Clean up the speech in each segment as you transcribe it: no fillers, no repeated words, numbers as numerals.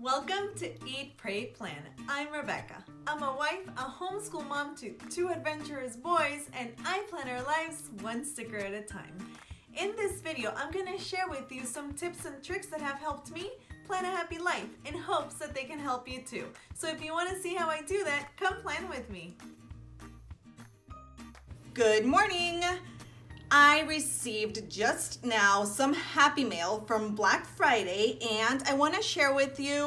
Welcome to Eat, Pray, Plan. I'm Rebecca. I'm a wife, a homeschool mom to two adventurous boys, and I plan our lives one sticker at a time. In this video, I'm going to share with you some tips and tricks that have helped me plan a happy life in hopes that they can help you too. So if you want to see how I do that, come plan with me. Good morning! I received just now some Happy Mail from Black Friday, and I want to share with you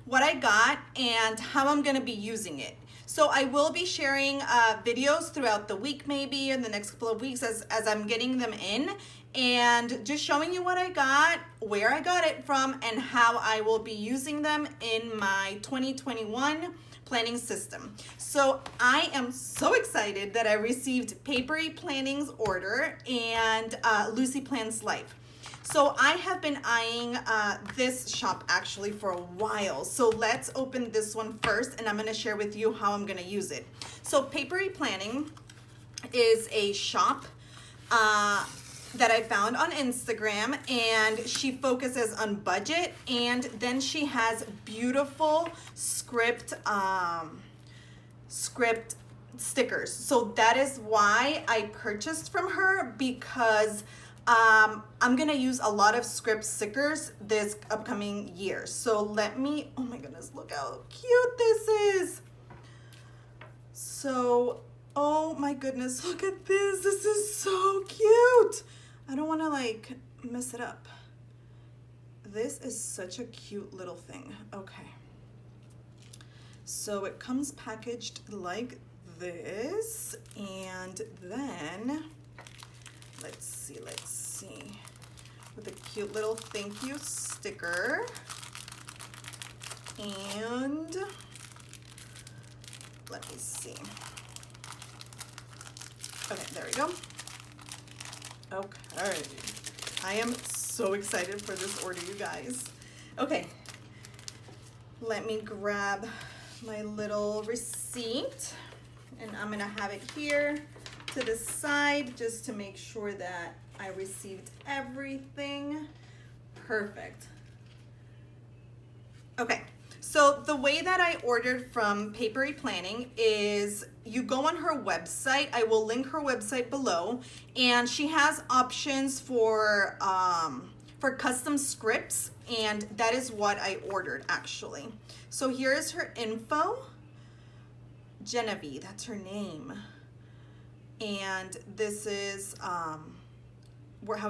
what I got and how I'm going to be using it. So I will be sharing videos throughout the week, maybe in the next couple of weeks as I'm getting them in, and just showing you what I got, where I got it from, and how I will be using them in my 2021 planning system. So I am so excited that I received Papery Planning's order and Lucy Plans Life. So I have been eyeing this shop actually for a while. So let's open this one first, and I'm going to share with you how I'm going to use it. So Papery Planning is a shop that I found on Instagram, and she focuses on budget, and then she has beautiful script stickers. So that is why I purchased from her, because I'm gonna use a lot of script stickers this upcoming year. So let me, oh my goodness, look how cute this is. So, oh my goodness, look at this. This is so cute. I don't want to like mess it up. This is such a cute little thing. Okay. So it comes packaged like this, and then let's see, with a cute little thank you sticker, and let me see. Okay, there we go. Okay, I am so excited for this order, you guys. Okay, let me grab my little receipt, and I'm gonna have it here to the side just to make sure that I received everything. Perfect. Okay, so the way that I ordered from Papery Planning is you go on her website. I will link her website below, and she has options for custom scripts, and that is what I ordered actually. So here is her info. Genevieve, that's her name, and this is how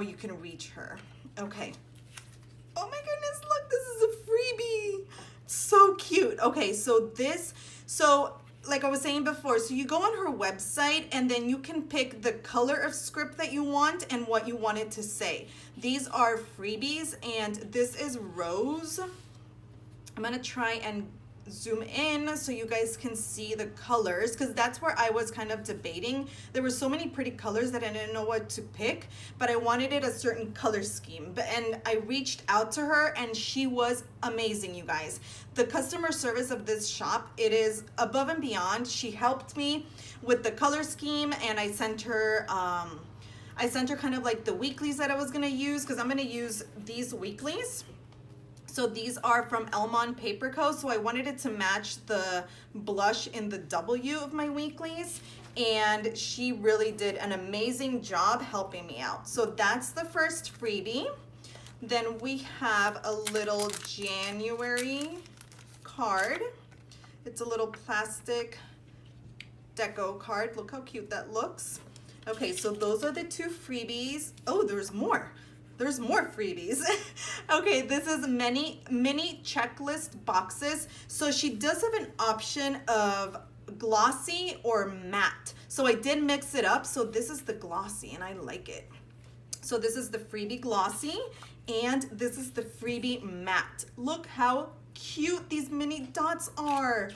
you can reach her. Okay. Oh my goodness, look, this is a freebie. So cute. Okay, so like I was saying before, so you go on her website, and then you can pick the color of script that you want and what you want it to say. These are freebies, and this is rose. I'm gonna try and zoom in so you guys can see the colors, because that's where I was kind of debating. There were so many pretty colors that I didn't know what to pick, but I wanted it a certain color scheme. And I reached out to her, and she was amazing, you guys. The customer service of this shop, it is above and beyond. She helped me with the color scheme, and I sent her kind of like the weeklies that I was gonna use, because I'm gonna use these weeklies. So these are from Elmon Paper Co. So I wanted it to match the blush in the W of my weeklies, and she really did an amazing job helping me out. So that's the first freebie. Then we have a little January card. It's a little plastic deco card. Look how cute that looks. Okay, so those are the two freebies. Oh, there's more. There's more freebies. Okay, this is mini checklist boxes. So she does have an option of glossy or matte. So I did mix it up. So this is the glossy, and I like it. So this is the freebie glossy, and this is the freebie matte. Look how cute these mini dots are.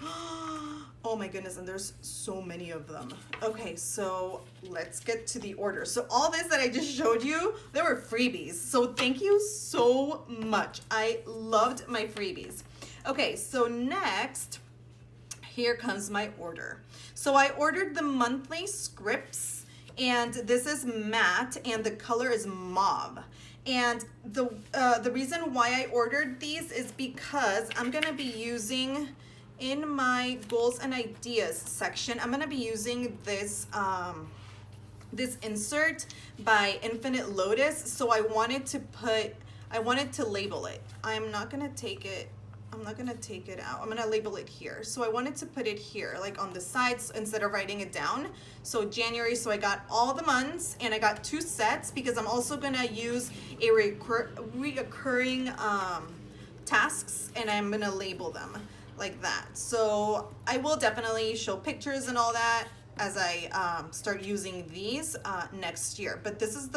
Oh my goodness, and there's so many of them. Okay, so let's get to the order. So all this that I just showed you, they were freebies. So thank you so much. I loved my freebies. Okay, so next, here comes my order. So I ordered the monthly scripts, and this is matte, and the color is mauve. And the reason why I ordered these is because I'm gonna be using, in my goals and ideas section, I'm gonna be using this this insert by Infinite Lotus. So I wanted to label it. I'm not gonna take it out. I'm gonna label it here. So I wanted to put it here, like on the sides instead of writing it down. So January, so I got all the months and I got 2 sets because I'm also gonna use a reoccurring tasks, and I'm gonna label them like that. So I will definitely show pictures and all that as I start using these next year. But this is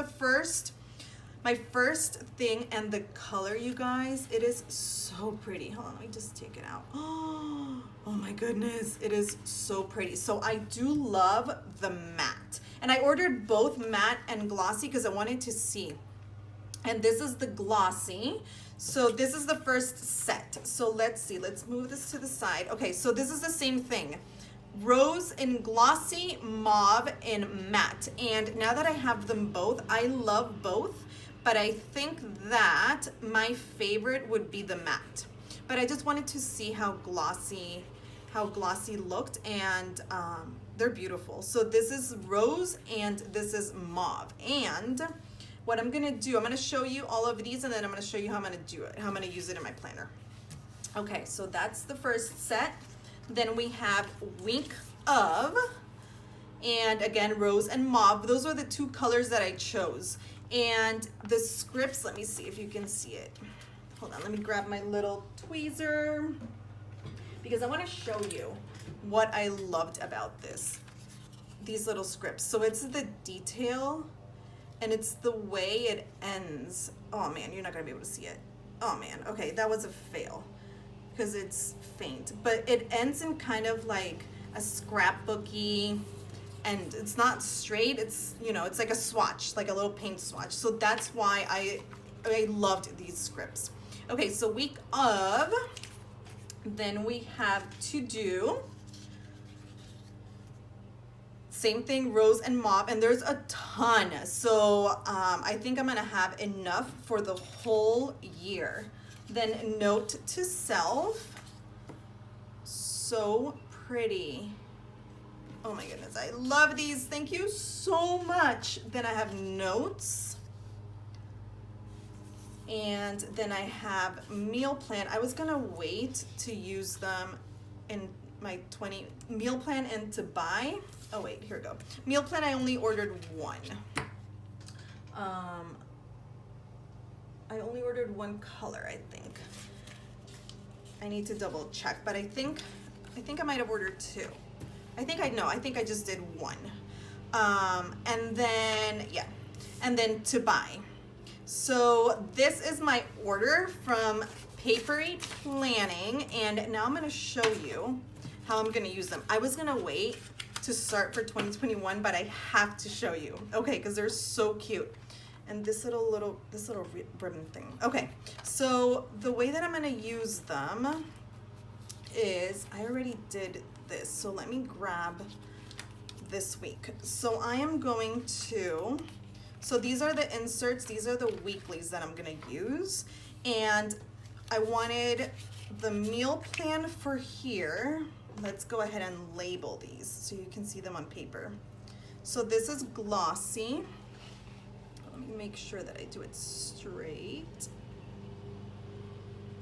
my first thing, and the color, you guys, it is so pretty. Hold on, let me just take it out. Oh my goodness, it is so pretty. So I do love the matte, and I ordered both matte and glossy because I wanted to see. And this is the glossy. So this is the first set. So let's see, let's move this to the side. Okay, so this is the same thing. Rose in glossy, mauve in matte. And now that I have them both, I love both, but I think that my favorite would be the matte. But I just wanted to see how glossy looked, and they're beautiful. So this is rose and this is mauve. And what I'm gonna do, I'm gonna show you all of these, and then I'm gonna show you how I'm gonna do it, how I'm gonna use it in my planner. Okay, so that's the first set. Then we have Week of, and again, rose and mauve. Those are the 2 colors that I chose. And the scripts, let me see if you can see it. Hold on, let me grab my little tweezer because I want to show you what I loved about these little scripts. So it's the detail and it's the way it ends. Oh man, you're not gonna be able to see it. Oh man, okay, that was a fail because it's faint, but it ends in kind of like a scrapbooky, and it's not straight, it's, you know, it's like a swatch, like a little paint swatch. So that's why I loved these scripts. Okay, so Week of, then we have To Do. Same thing, rose and mauve, and there's a ton. So I think I'm gonna have enough for the whole year. Then Note to Self, so pretty. Oh my goodness, I love these. Thank you so much. Then I have notes. And then I have meal plan. I was gonna wait to use them in my meal plan and to buy. Oh wait, here we go. Meal plan, I only ordered 1. I only ordered 1 color, I think. I need to double check, but I think I might have ordered 2. I think I just did 1. And then, yeah, and then to buy. So this is my order from Papery Planning, and now I'm gonna show you how I'm gonna use them. I was gonna wait to start for 2021, but I have to show you, okay, because they're so cute. And this little ribbon thing. Okay, so the way that I'm gonna use them is, I already did this, so let me grab this week. So I am going to, so these are the inserts, these are the weeklies that I'm gonna use, and I wanted the meal plan for here. Let's go ahead and label these so you can see them on paper. So this is glossy. Let me make sure that I do it straight.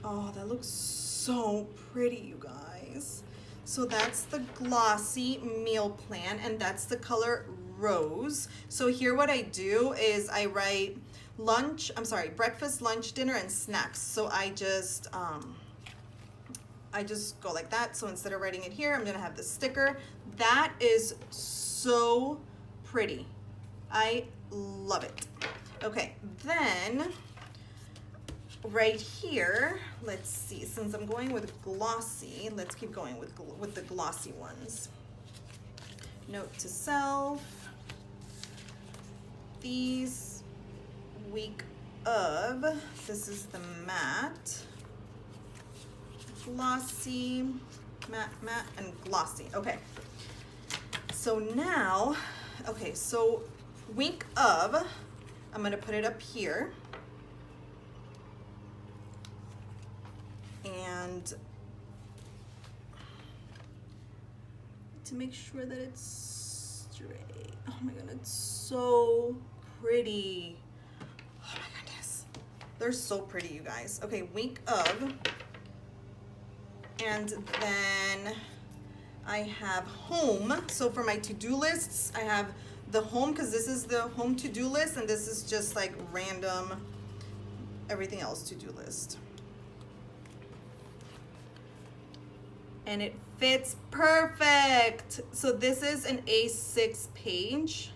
Oh, that looks so pretty, you guys. So that's the glossy meal plan, and that's the color rose. So here what I do is I write breakfast, lunch, dinner, and snacks. So I just go like that. So instead of writing it here, I'm gonna have the sticker. That is so pretty. I love it. Okay, then right here, let's see, since I'm going with glossy, let's keep going with the glossy ones. Note to self. These Week of, this is the matte, glossy, matte, and glossy. Okay, so now, okay, so Week of, I'm gonna put it up here. and to make sure that it's straight. Oh my god, it's so pretty. Oh my goodness. They're so pretty, you guys. Okay, week of. And then I have home. So for my to-do lists, I have the home, because this is the home to-do list, and this is just like random everything else to-do list. And it fits perfect. So this is an A6 page.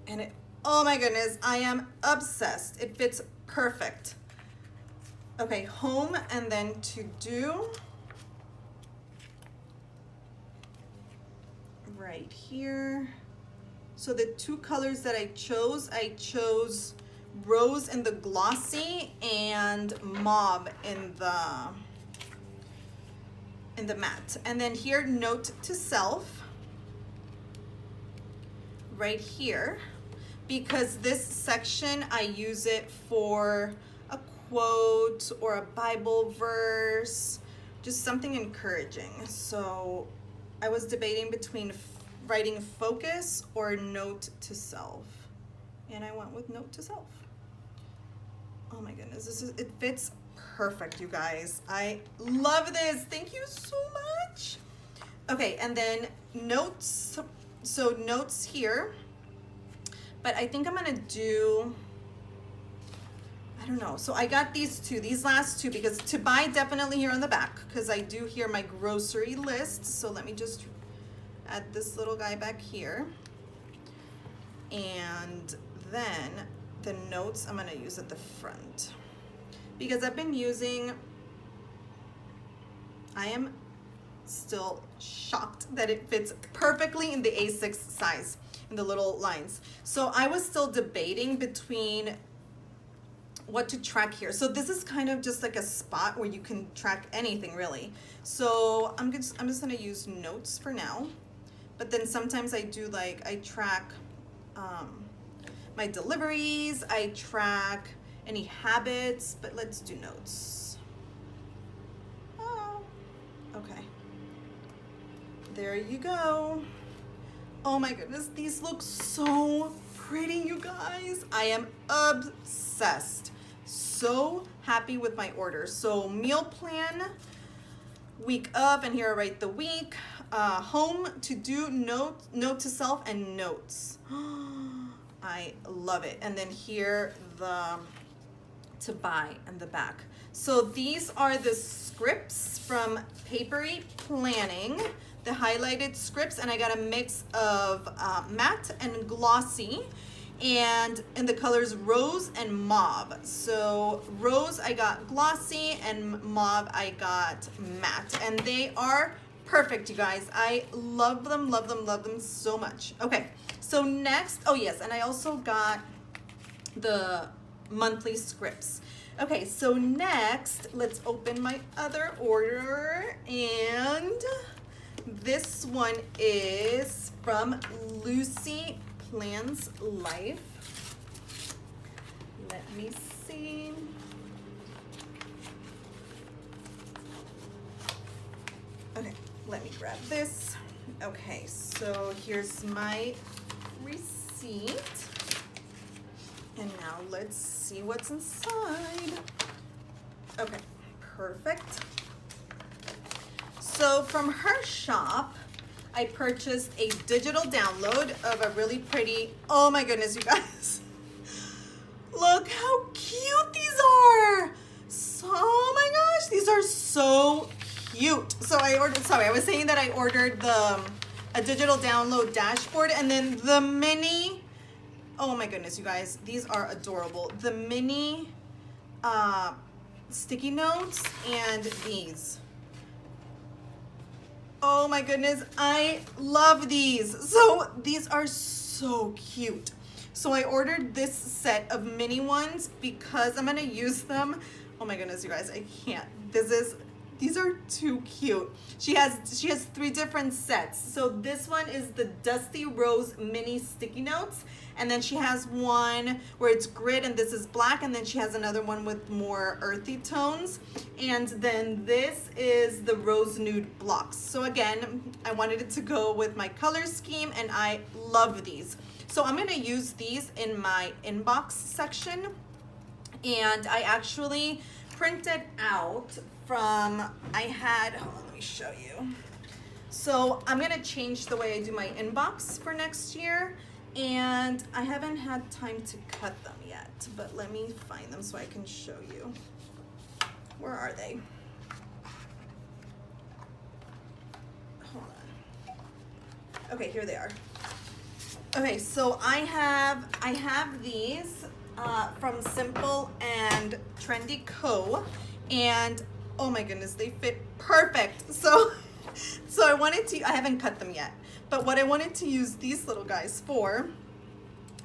And it, oh my goodness, I am obsessed. It fits perfect. Okay, home and then to do. Right here. So the two colors that I chose rose in the glossy and mauve in the matte. And then here, note to self, right here, because this section I use it for a quote or a Bible verse, just something encouraging. So I was debating between writing focus or note to self, and I went with note to self. Oh my goodness, it fits perfect, you guys. I love this. Thank you so much. Okay, and then notes. So notes here, but I think I'm gonna do, I don't know. So I got these last two, because to buy definitely here on the back, because I do here my grocery list. So let me just add this little guy back here. And then the notes I'm gonna use at the front, because I've been using, I am still shocked that it fits perfectly in the A6 size, in the little lines. So I was still debating between what to track here. So this is kind of just like a spot where you can track anything really. So I'm just gonna use notes for now. But then sometimes I do, like, I track my deliveries, I track any habits, but let's do notes. Oh, okay. There you go. Oh my goodness, these look so pretty, you guys. I am obsessed. So happy with my order. So meal plan, week of, and here I write the week. Home, to do, note to self, and notes. I love it. And then here the to buy and the back. So these are the scripts from Papery Planning, the highlighted scripts, and I got a mix of matte and glossy, and in the colors rose and mauve. So rose I got glossy, and mauve I got matte, and they are perfect, you guys. I love them, love them, love them so much. Okay, so next, oh yes, and I also got the monthly scripts. Okay, so next, let's open my other order, and this one is from Lucy Plans Life. Let me see. Okay, let me grab this. Okay, so here's my receipt. And now let's see what's inside. Okay, perfect. So from her shop, I purchased a digital download of a really pretty, oh my goodness, you guys. Look how cute these are. So, oh my gosh, these are so cute. So I ordered, sorry, I was saying that I ordered a digital download dashboard, and then the mini, oh my goodness, you guys, these are adorable. The mini sticky notes and these. Oh my goodness, I love these. So these are so cute. So I ordered this set of mini ones because I'm gonna use them. Oh my goodness, you guys, I can't. This is These are too cute. She has 3 different sets. So this one is the Dusty Rose mini sticky notes, and then she has one where it's grid and this is black, and then she has another one with more earthy tones, and then this is the rose nude blocks. So again, I wanted it to go with my color scheme, and I love these. So I'm gonna use these in my inbox section, and I actually printed out from, hold on, let me show you. So I'm gonna change the way I do my inbox for next year, and I haven't had time to cut them yet, but let me find them so I can show you. Where are they? Hold on. Okay, here they are. Okay, so I have these from Simple and Trendy Co. And oh my goodness, they fit perfect. So I haven't cut them yet, but what I wanted to use these little guys for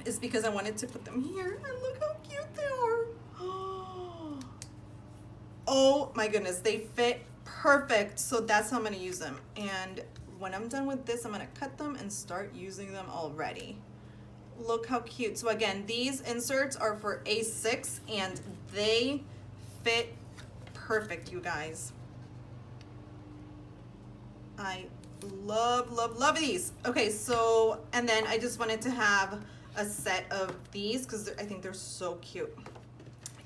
is because I wanted to put them here, and look how cute they are. Oh my goodness, they fit perfect. So that's how I'm gonna use them. And when I'm done with this, I'm gonna cut them and start using them already. Look how cute. So again, these inserts are for A6 and they fit perfect, you guys. I love these. Okay, so, and then I just wanted to have a set of these because I think they're so cute.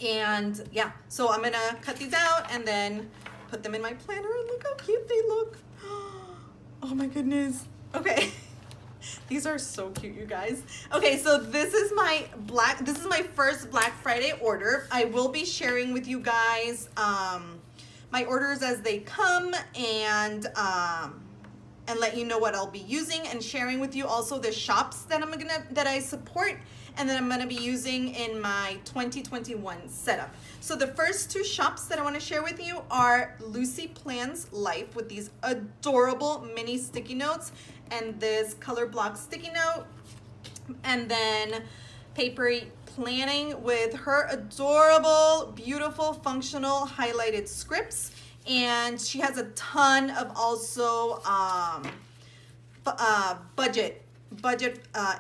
And yeah, so I'm gonna cut these out and then put them in my planner, and look how cute they look. Oh my goodness. Okay. These are so cute, you guys. Okay, so this is my first Black Friday order. I will be sharing with you guys my orders as they come, and let you know what I'll be using, and sharing with you also the shops that I support and that I'm gonna be using in my 2021 setup. So the first 2 shops that I wanna share with you are Lucy Plans Life with these adorable mini sticky notes and this color block sticky note, and then Paperie Planning with her adorable, beautiful, functional highlighted scripts, and she has a ton of also budget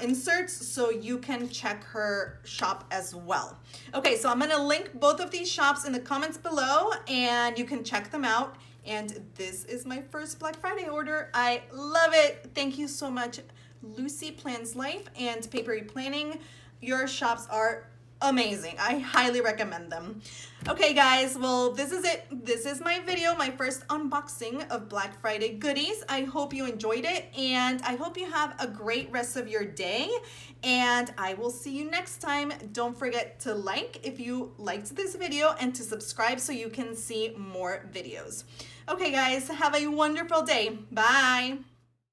inserts, so you can check her shop as well. Okay, so I'm gonna link both of these shops in the comments below, and you can check them out. And this is my first Black Friday order. I love it. Thank you so much, Lucy Plans Life and Papery Planning. Your shops are amazing. I highly recommend them. Okay guys, well, this is it. This is my video, my first unboxing of Black Friday goodies. I hope you enjoyed it, and I hope you have a great rest of your day, and I will see you next time. Don't forget to like if you liked this video, and to subscribe so you can see more videos. Okay guys, have a wonderful day. Bye.